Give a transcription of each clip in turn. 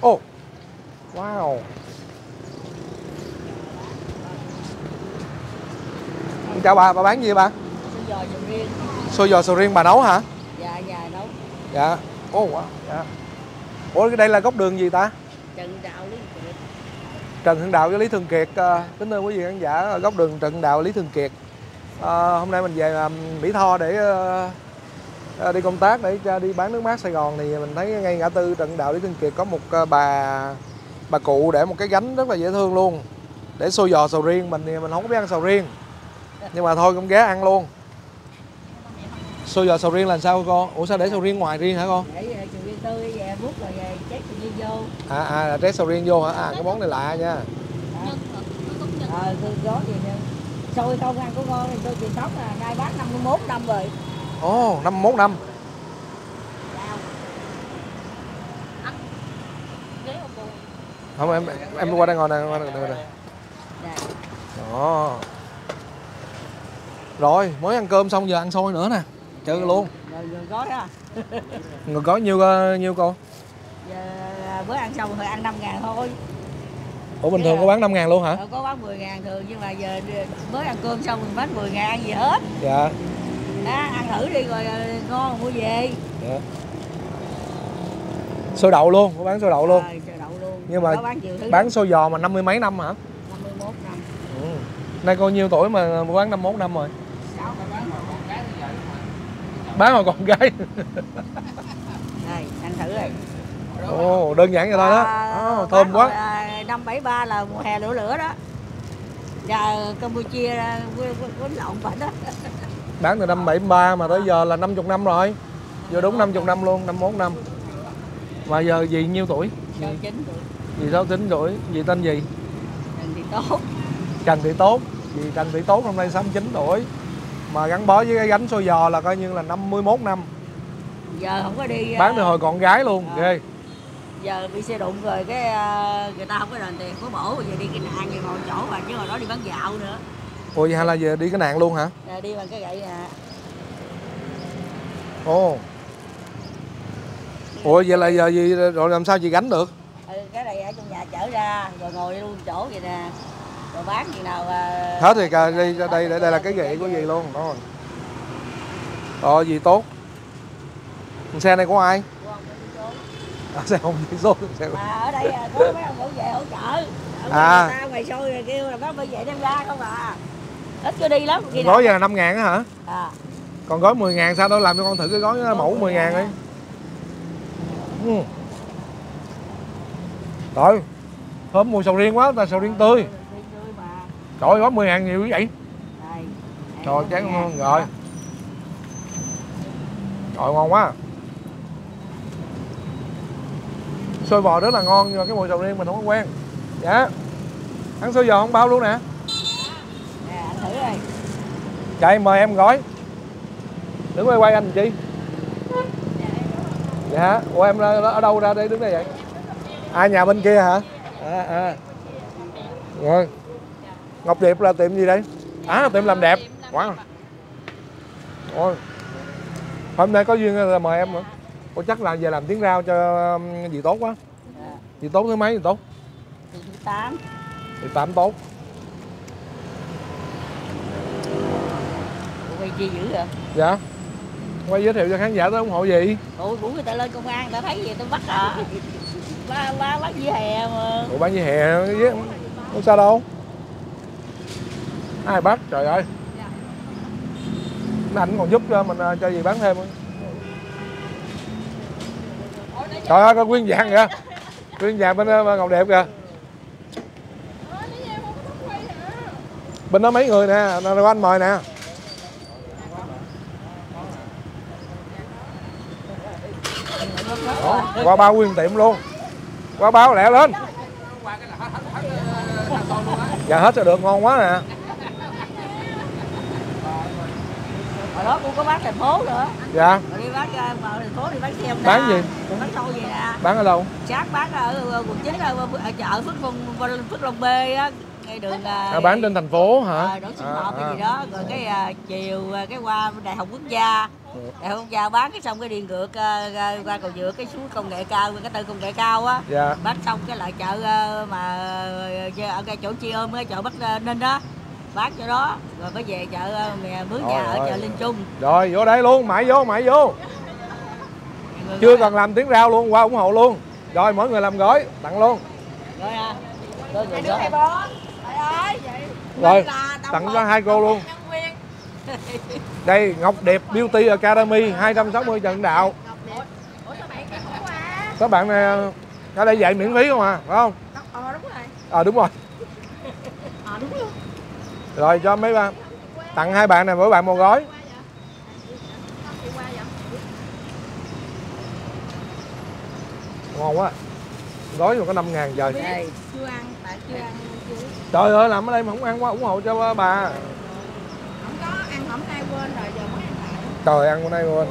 Ồ, wow. Chào bà bán gì bà? Xôi giò sầu riêng. Xôi giò sầu riêng bà nấu hả? Dạ, dạ nấu. Dạ. Ồ, wow. Dạ. Ủa cái đây là góc đường gì ta? Trần Đạo Lý Thường Kiệt. Trần Hưng Đạo với Lý Thường Kiệt. Kính thưa quý vị khán giả, ở góc đường Trần Hưng Đạo Lý Thường Kiệt. Hôm nay mình về Mỹ Tho để đi công tác, để đi bán nước mát Sài Gòn, thì mình thấy ngay ngã tư Trần Hưng Đạo Lý Thường Kiệt có một bà cụ để một cái gánh rất là dễ thương luôn, để xôi giò sầu riêng. Mình thì mình không có biết ăn sầu riêng, nhưng mà thôi cũng ghé ăn luôn. Xôi giò sầu riêng là sao cô? Ủa sao để sầu riêng ngoài riêng hả cô? Để sầu riêng tươi về múc rồi về chết sầu riêng vô. Là trét sầu riêng vô hả? Cái món này lạ nha. Tôi có gì nữa. Xôi không ăn cũng ngon, tôi truyền thống là nay bán 51 năm rồi. Ồ, 51 năm. Không, em qua đây ngồi nè, Đó. Rồi, mới ăn cơm xong giờ ăn xôi nữa nè. Chơi luôn. Rồi gói đó. Người có nhiêu cô? Giờ mới ăn xong rồi ăn 5.000 thôi. Ủa bình thường có bán 5.000 luôn hả? Có bán 10.000 thường, nhưng mà giờ mới ăn cơm xong mình bán 10.000 ăn gì hết. Dạ. Đó, ăn thử đi rồi ngon mua về. Dạ. Xôi đậu luôn, có bán xôi đậu luôn. Xôi đậu luôn. Nhưng mà bán xôi giò mà 50 mấy năm hả? 51 năm. Nay cô nhiêu tuổi mà bán 51 năm rồi? Bán hồi con gái. Đây, ăn thử rồi. Ồ, đơn giản vậy thôi đó. Thơm quá. Năm 73 là mùa hè lửa lửa đó. Giờ Campuchia quýnh lộn bệnh đó. Bán từ năm 73 mà tới giờ là 50 năm rồi. Giờ đúng 50 năm luôn, 51 năm. Mà giờ dì nhiêu tuổi? 69 tuổi. Dì 69 tuổi. Dì tên gì? Trần Thị Tốt. Trần Thị Tốt. Dì Trần Thị Tốt hôm nay 69 tuổi. Mà gắn bó với cái gánh xôi giò là coi như là 51 năm. Giờ không có đi. Bán từ hồi còn gái luôn, ghê. Giờ bị xe đụng rồi cái người ta không có đền tiền có bổ, giờ đi cái nạn gì ngồi chỗ mà chứ hồi đó đi bán dạo nữa. Ủa vậy hay là giờ đi cái nạn luôn hả? Đi bằng cái gậy nè. Ồ. Ủa vậy là giờ gì rồi làm sao chị gánh được? Cái này ở trong nhà chở ra rồi ngồi luôn chỗ vậy nè. Rồi bán gì nào Hết thì đây là cái ghệ của gì luôn đó. Rồi gì tốt. Xe này của ai? Xe không đi số. Ở đây có mấy ông bảo vệ hỗ trợ. Ta ngoài xôi rồi kêu là bác bảo vệ đem ra không à. Ít cho đi lắm. Gói giờ là 5.000 á hả? Còn gói 10.000 sao đâu, làm cho con thử cái gói mẫu 10.000 đi. Rồi. Thơm mùi sầu riêng quá, ta sầu riêng tươi. Trời ơi, gói 10.000 nhiều như vậy. Trời chán ngon rồi. Trời ngon quá. Xôi bò rất là ngon nhưng mà cái mùi sầu riêng mình không có quen. Dạ. Ăn xôi giò không bao luôn nè. Ăn thử rồi. Chạy mời em gói. Đứng quay anh chi. Dạ. Ủa em ở đâu ra đây đứng đây vậy? Nhà bên kia hả? Rồi. Ngọc Điệp là tiệm gì đây? Tiệm làm đẹp. Wow. Rồi. Hôm nay có duyên là mời em nữa. Ủa chắc là về làm tiếng rau cho dì Tốt quá. Dì Tốt thứ mấy dì Tốt? Thứ 8. Thứ 8 Tốt. Quay chi dữ vậy? Dạ. Quay giới thiệu cho khán giả tới ủng hộ gì? Ủa người ta lên công an, người ta thấy gì tôi bắt hả? Bán dĩa hè mà. Ủa bán dĩa hè không sao đâu. Ai bắt trời ơi. Anh còn giúp cho mình cho gì bán thêm. Trời ơi có Quyên vàng kìa. Quyên vàng bên Ngọc Đẹp kìa. Bên đó mấy người nè, rồi anh mời nè. Đó, qua bao nguyên tiệm luôn. Qua báo lẹ lên. Dạ hết rồi được, ngon quá nè. Hồi đó cũng có bán thành phố nữa. Dạ. Rồi đi bán thành phố đi bán xem. Bán gì? Bán xôi gì nè. Bán ở đâu? Sáng bán ở quận 9 ở chợ Phước Long B á, ngay đường bán trên thành phố hả? Đỗ Xuân Hợp cái gì đó, rồi cái chiều cái qua Đại học Quốc gia. Đại học Quốc gia bán cái xong cái đi ngược qua cầu vượt cái xuống công nghệ cao, cái từ công nghệ cao á. Dạ. Bán xong cái lại chợ mà ở cái chỗ Chi Ôm, cái chợ Bắc Ninh đó. Bán chỗ đó rồi mới về chợ Mướn Nhà ở chợ Linh Trung. Rồi vô đây luôn, mãi vô. Chưa cần làm tiếng rao luôn, qua ủng hộ luôn. Rồi mỗi người làm gói tặng luôn. Rồi à. Rồi tặng cho 2 cô luôn. Đây Ngọc Đẹp Beauty Academy 260 Trần Đạo. Các bạn này ở đây dạy miễn phí không à, phải không? Đúng rồi. Đúng luôn. Rồi cho mấy bạn tặng 2 bạn này, mỗi bạn 1 gói. Ngon quá. Gói mà có 5.000 trời. Chưa ăn, bạn chưa ăn. Trời ơi làm ở đây mà không ăn quá, ủng hộ cho bà. Không có ăn hôm nay quên rồi, giờ mới ăn lại. Trời ăn hôm nay quên.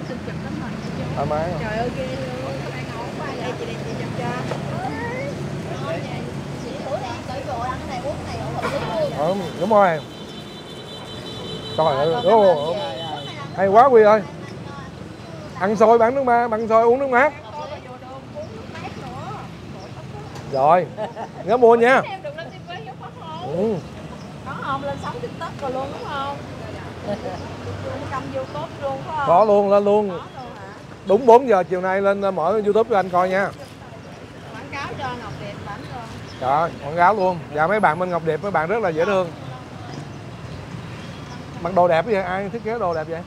Xin chụp lắm rồi. Thoải mái. Trời ơi ghê luôn, các bạn ngon quá vậy. Chị đem chị chụp cho. Đúng rồi. Trời ơi, hay quá Quy ơi. Ăn xôi bán nước mát, ăn xôi uống nước mát. Rồi, nhớ mua nha. Có không? Lên sóng TikTok rồi luôn đúng không? Cầm YouTube luôn phải không? Có luôn, lên luôn. Đúng 4 giờ chiều nay lên mở YouTube cho anh coi nha. Quảng cáo cho Ngọc Đẹp bán luôn. Trời, quảng cáo luôn. Và mấy bạn bên Ngọc Đẹp, mấy bạn rất là dễ thương. Mặc đồ đẹp vậy, ai thiết kế đồ đẹp vậy?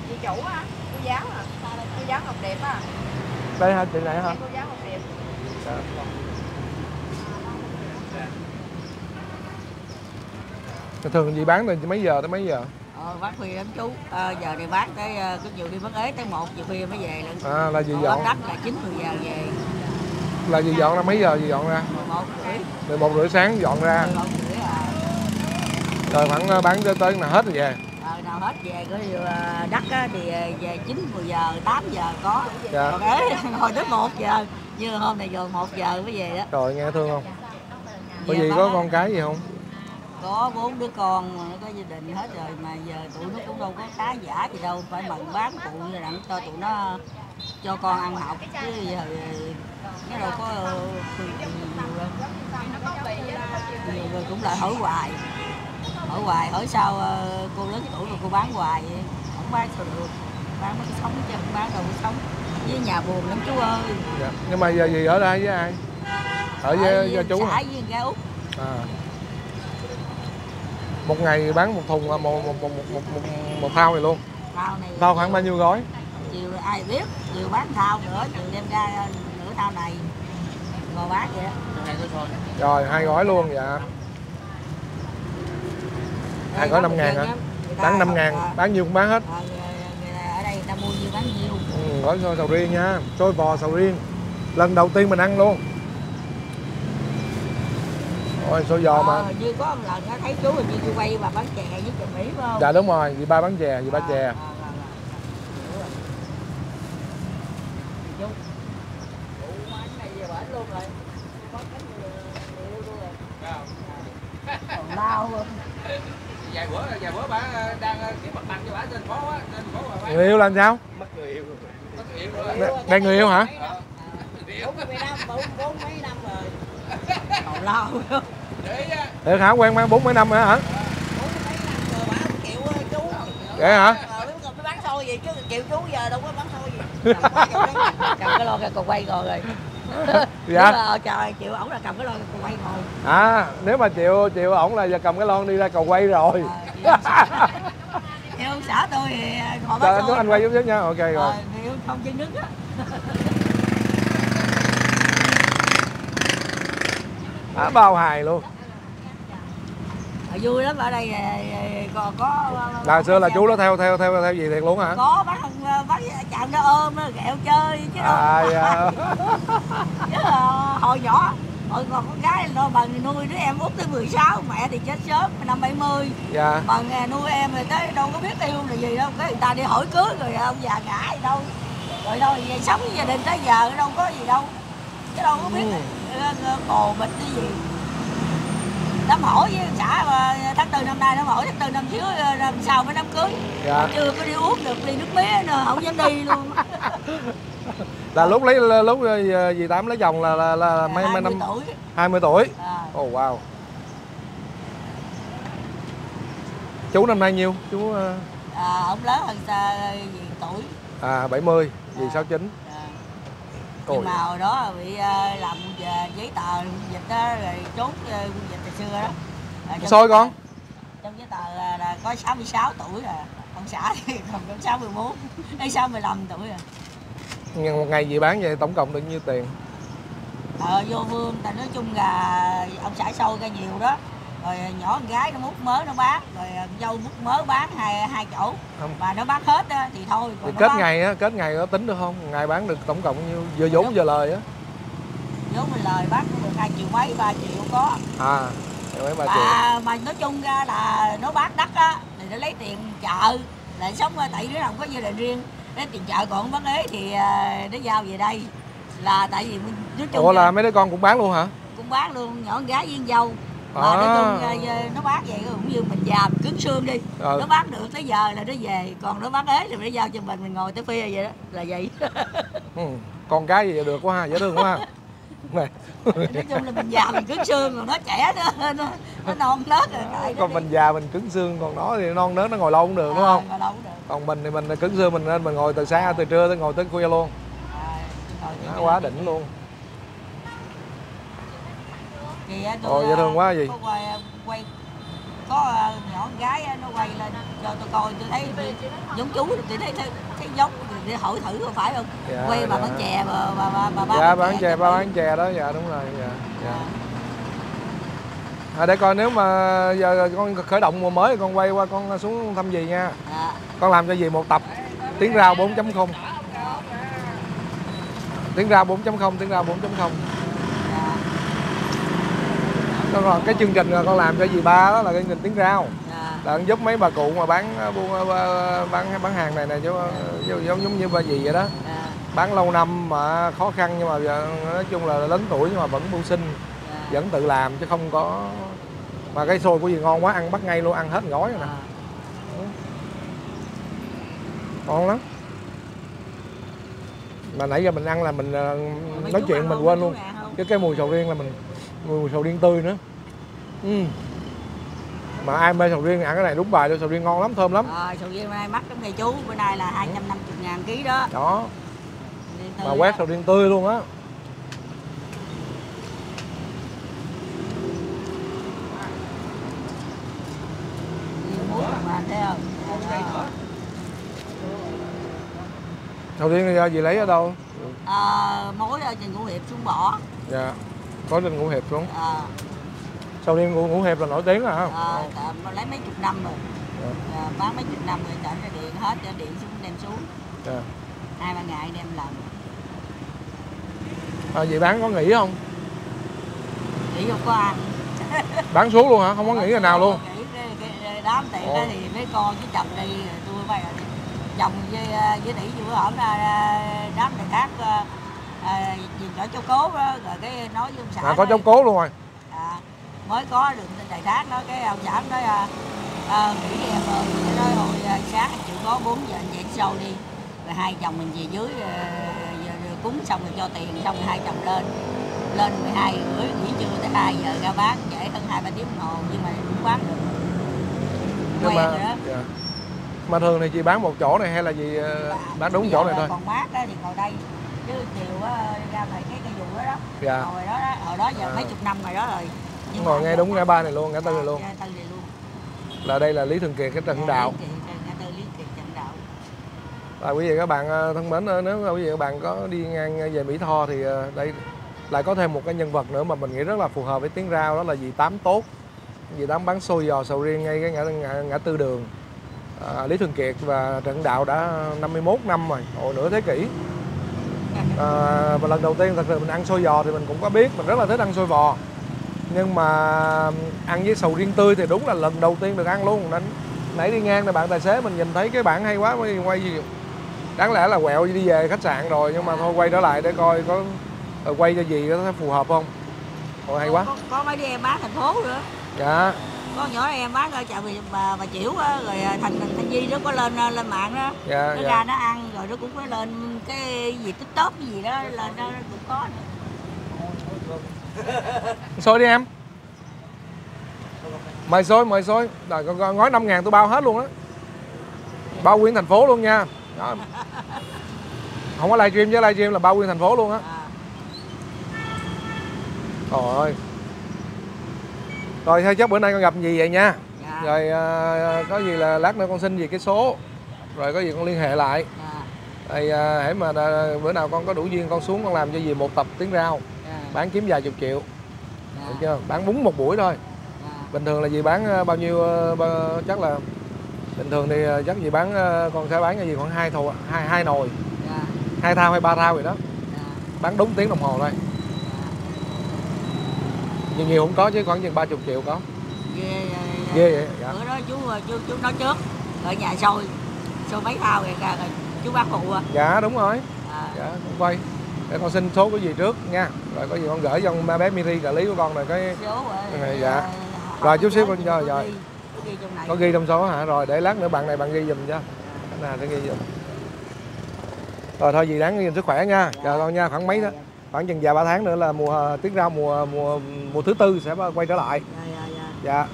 Chị chủ á, cô giáo à? Cô giáo Ngọc Đẹp á. Đây hả, chị này hả? Cô giáo Ngọc Đẹp. Thường chị bán từ mấy giờ tới mấy giờ? Bán khuya lắm chú. Giờ thì bán tới có nhiều khi bán ế tới 1 giờ khuya mới về lần. Là gì dọn? Bán đất là 9-10 giờ về. Là gì dọn ra mấy giờ gì dọn ra? 11 rưỡi sáng dọn ra. 11 rưỡi à. Rồi khoảng bán tới nào hết rồi về. Nào hết về có đất á, thì về 9-10 giờ, 8 giờ có. Dạ. Còn ế ngồi tới 1 giờ. Như hôm này rồi 1 giờ mới về đó. Trời nghe thương không? Có gì có con cái gì không? Có 4 đứa con mà nó có gia đình hết rồi mà giờ tụi nó cũng đâu có khá giả gì đâu, phải mần bán phụ như đặng cho tụi nó cho con ăn học chứ giờ cái đâu có nhiều người cũng lại hỏi hoài hỏi sao cô lớn tuổi mà cô bán hoài vậy? Không bán sao được, bán mới sống chứ không bán đâu có sống, với nhà buồn lắm chú ơi. Dạ. Nhưng mà giờ gì ở đây với ai? Ở với chú hả? Với gái Út. Một ngày bán một thùng một thao này luôn. Thao khoảng bao nhiêu gói? Chiều ai biết, chiều bán thao nữa, chiều đem ra nửa thao này rồi bán vậy đó. Rồi 2 gói luôn dạ. 2 gói 5.000 hả? Bán 5.000, bán nhiêu cũng bán hết. Ở đây người ta mua nhiêu bán nhiêu. Gói xôi sầu riêng nha, xôi bò sầu riêng. Lần đầu tiên mình ăn luôn. Ôi xôi giò mà. Như có một lần nó thấy chú hình như cô quay bà bán chè với chè Mỹ phải không? Dạ đúng rồi, dì ba bán chè, dì ba chè. Lao luôn. Vài bữa bà đang kiếm mặt bằng cho bà trên phố á, Người yêu làm sao? mất người yêu Đây người yêu hả? Mấy năm rồi. Còn lao luôn. Được hả? Quen mang 40 năm hả? 40 mấy năm rồi bà chịu chú. Vậy hả? Mới bán xôi gì chứ chịu chú giờ đâu có bán xôi gì. Cầm cái lon ra còn quay rồi. Dạ. Trời chịu ổng là cầm cái lon còn quay rồi. Nếu mà chịu ổng là giờ cầm cái lon đi ra cầu quay rồi. Theo ông xã tôi thì họ bán xôi. Anh quay giúp nha. Ok rồi. Không chân nước á. Bao hài luôn. Vui lắm, ở đây còn có Là xưa là chú đó theo gì thiệt luôn hả? có bắt chạm nó ôm nó ghẹo chơi chứ đâu. Dạ. Chứ hồi nhỏ hồi còn con gái nó bằng nuôi đứa em út tới 16, mẹ thì chết sớm năm 70. Dạ. Bằng nuôi em rồi tới đâu có biết yêu là gì đâu, cái người ta đi hỏi cưới rồi ông già ngã gì đâu, rồi đâu vậy sống với gia đình tới giờ đâu có gì đâu. chứ đâu có biết bồ bịch cái gì. Đám hỏi với xã mà tháng 4 năm nay, đám hỏi tháng 4 năm trước làm sao mới đám cưới. Dạ. Chưa có đi uống được ly nước mía nữa, không dám đi luôn. Là lúc dì Tám lấy chồng là mấy 20 năm? tuổi. 20 tuổi. Oh, wow. Chú năm nay nhiêu? Chú ông lớn hơn dì tuổi. 70, dì 69. Nhưng mà hồi đó bị làm giấy tờ dịch đó, rồi trốn dịch từ xưa đó. Xôi con? Trong giấy tờ là có 66 tuổi rồi. Ông xã thì còn có 64, hay 65 tuổi rồi. Một ngày dì bán vậy tổng cộng được nhiêu tiền? Vô Vương, ta nói chung là ông xã sâu ra nhiều đó. Rồi nhỏ con gái nó múc mớ nó bán, rồi dâu múc mớ bán hai chỗ. Không. Mà nó bán hết á thì thôi. Thì kết ngày có tính được không? Ngày bán được tổng cộng nhiêu? Vừa vốn vừa lời á. Vốn mình lời bán được 2 triệu mấy, 3 triệu có. Mấy 3 triệu. Mà nói chung ra là nó bán đất á thì nó lấy tiền chợ, lại sống tại nó không có gia đình riêng, lấy tiền chợ còn bán ế thì nó giao về đây. Là tại vì nói chung. Ủa là mấy đứa con cũng bán luôn hả? Cũng bán luôn, nhỏ con gái với con dâu. Mà nói chung nó bán vậy cũng như mình già mình cứng xương đi. Nó bán được tới giờ là nó về, còn nó bán ế thì nó giao cho mình ngồi tới phia vậy đó, là vậy. Con cái gì được quá ha, dễ thương quá ha. Nói chung là mình già mình cứng xương, còn nó trẻ nó non nớt rồi. Còn mình già mình cứng xương, còn nó thì non nớt nó ngồi lâu cũng được đúng không? Ngồi lâu cũng được. Còn mình thì mình cứng xương mình nên mình ngồi từ sáng từ trưa tới ngồi tới khuya luôn. Quá đỉnh luôn. Ồ, dễ thương quá gì. Có nhỏ con gái nó quay lên cho tôi coi, tôi thấy giống chú, tôi thấy giống, để hỏi thử không phải không? Dạ, quay bà bán chè bà dạ, bán chè, bà bán chè đó, dạ đúng rồi, dạ. Để coi nếu mà giờ con khởi động mùa mới thì con quay qua con xuống thăm dì nha. Con làm cho dì một tập tiếng rau 4.0. Tiếng rau 4.0, tiếng rau 4.0. Rồi cái chương trình con làm cho dì ba đó là cái chương trình tiếng rau. Là giúp mấy bà cụ mà bán hàng này chứ giống như bà dì vậy đó. Bán lâu năm mà khó khăn nhưng mà nói chung là lớn tuổi nhưng mà vẫn mưu sinh, vẫn tự làm chứ không có. Mà cái xôi của dì ngon quá, ăn bắt ngay luôn, ăn hết gói rồi nè. Ngon lắm. Mà nãy giờ mình ăn là mình nói chuyện mình quên luôn cái mùi sầu riêng, là mình mùi sầu riêng tươi nữa. Mà ai mê sầu riêng ăn cái này đúng bài luôn, sầu riêng ngon lắm, thơm lắm. Sầu riêng bữa nay mắc lắm đây chú, bữa nay là 250.000 ký đó. Đó. Mà quét sầu riêng tươi luôn á. Sầu riêng giờ gì lấy ở đâu? Mối ở trên Ngũ Hiệp xuống bỏ. Dạ. Có trên Ngũ Hiệp xuống. Sầu riêng Ngũ Hiệp là nổi tiếng rồi hả? Lấy mấy chục năm rồi. Bán mấy chục năm rồi, chở ra điện hết, cho điện xuống đem xuống. 2-3 ngày đem làm. Vậy bán có nghỉ không? Nghỉ không có ăn. Bán suốt luôn hả? Không có nghỉ ngày nào luôn? Nghỉ cái đám tiền đó thì mấy con với chồng đi, tôi bây giờ chồng với tỷ vừa hổm ra đám này khác gì chỗ Châu Cố đó, rồi cái nói với ông xã. Có Châu Cố luôn rồi. Mới có được đầy tháng đó, cái ông xã nói nghỉ đi em ơi, nói hồi sáng anh chịu có 4 giờ anh dậy show đi, rồi hai chồng mình về dưới cúng xong rồi cho tiền, xong rồi hai chồng lên 12 rưỡi nghỉ trưa tới 2 giờ ra bán, trễ hơn 2-3 tiếng đồng hồ nhưng mà cũng bán được. Quen rồi đó. Dạ. Mà thường thì chị bán một chỗ này hay là gì bán đúng chỗ này thôi? Còn mát đó thì ngồi đây, chứ chiều ra ngoài cái vụ đó đó. Dạ. Hồi đó giờ mấy chục năm rồi đó rồi. Nhưng ngồi ngay đúng ngã ba này luôn, ngã tư này luôn. Ngã tư này luôn. Là đây là Lý Thường Kiệt, cái Trần Đạo. Ngã tư Lý Kiệt, Trần Đạo. Quý vị các bạn thân mến, nếu quý vị các bạn có đi ngang về Mỹ Tho thì đây lại có thêm một cái nhân vật nữa mà mình nghĩ rất là phù hợp với tiếng rau, đó là dì Tám Tốt. Dì Tám bán xôi giò sầu riêng ngay cái ngã tư đường. Lý Thường Kiệt và Trần Đạo đã 51 năm rồi, nửa thế kỷ. Và lần đầu tiên thật sự mình ăn xôi giò thì mình cũng có biết, mình rất là thích ăn xôi bò. Nhưng mà ăn với sầu riêng tươi thì đúng là lần đầu tiên được ăn luôn. Nên nãy đi ngang là bạn tài xế mình nhìn thấy cái bảng hay quá mới quay gì. Đáng lẽ là quẹo đi về khách sạn rồi, nhưng mà thôi quay trở lại để coi có rồi quay cho dì nó phù hợp không? Ồ, hay quá. Có mấy đứa em bán thành phố nữa. Dạ. Có nhỏ em bán ở chợ bà Chiểu á, rồi Thành Di nó có lên mạng đó. Dạ, nó dạ. ra nó ăn rồi nó cũng có lên cái gì TikTok cái gì đó lên đó cũng có nữa. Xôi đi em. Mời xôi. Rồi gói 5.000 tôi bao hết luôn á. Bao nguyên thành phố luôn nha. Đó. Không có livestream chứ livestream là bao nguyên thành phố luôn á. Trời ơi. Rồi thôi chắc bữa nay con gặp gì vậy nha. Dạ. Rồi có gì là lát nữa con xin gì cái số. Rồi có gì con liên hệ lại. Dạ. Rồi hãy mà bữa nào con có đủ duyên con xuống con làm cho gì một tập tiếng rau. Dạ. Bán kiếm vài chục triệu. Dạ. Được chưa? Bán bún một buổi thôi. Dạ. Bình thường là gì bán bao nhiêu chắc là bình thường thì chắc gì bán con sẽ bán cái gì khoảng 2 nồi. Dạ. 2 thao hay 3 thao vậy đó. Dạ. Bán đúng tiếng đồng hồ thôi. Nhiều không có chứ khoảng chừng 30 triệu có. Ghê vậy. Dạ. Bữa đó chú nói trước ở nhà xôi mấy thao rồi chú bán phụ à. Dạ đúng rồi. Dạ. Con quay để con xin số của gì trước nha, rồi có gì con gửi cho bé Miri trợ lý của con rồi cái số rồi. Dạ. Rồi chút xíu con rồi có ghi trong số hả? Rồi để lát nữa bạn này bạn ghi giùm cho. Anh nào sẽ ghi giùm. Rồi thôi gì đáng ghi sức khỏe nha. Chờ con nha, khoảng mấy đó. Khoảng chừng vài 3 tháng nữa là mùa tiếng rau mùa thứ tư sẽ quay trở lại. Dạ.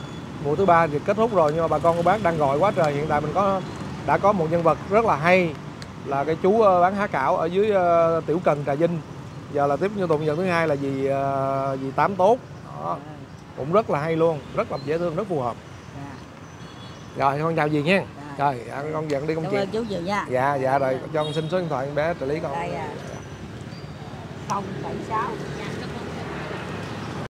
Mùa thứ ba thì kết thúc rồi, nhưng mà bà con cô bác đang gọi quá trời. Hiện tại mình đã có một nhân vật rất là hay là cái chú bán há cảo ở dưới Tiểu Cần Trà Vinh. Giờ là tiếp như tụng nhân thứ hai là dì Tám Tốt. Đó. Cũng rất là hay luôn, rất là dễ thương, rất phù hợp. Rồi con chào dì nha. Trời, con dẫn đi công chuyện. Chú nhiều nha. Dạ rồi cho con xin số điện thoại bé trợ lý con. Đây 076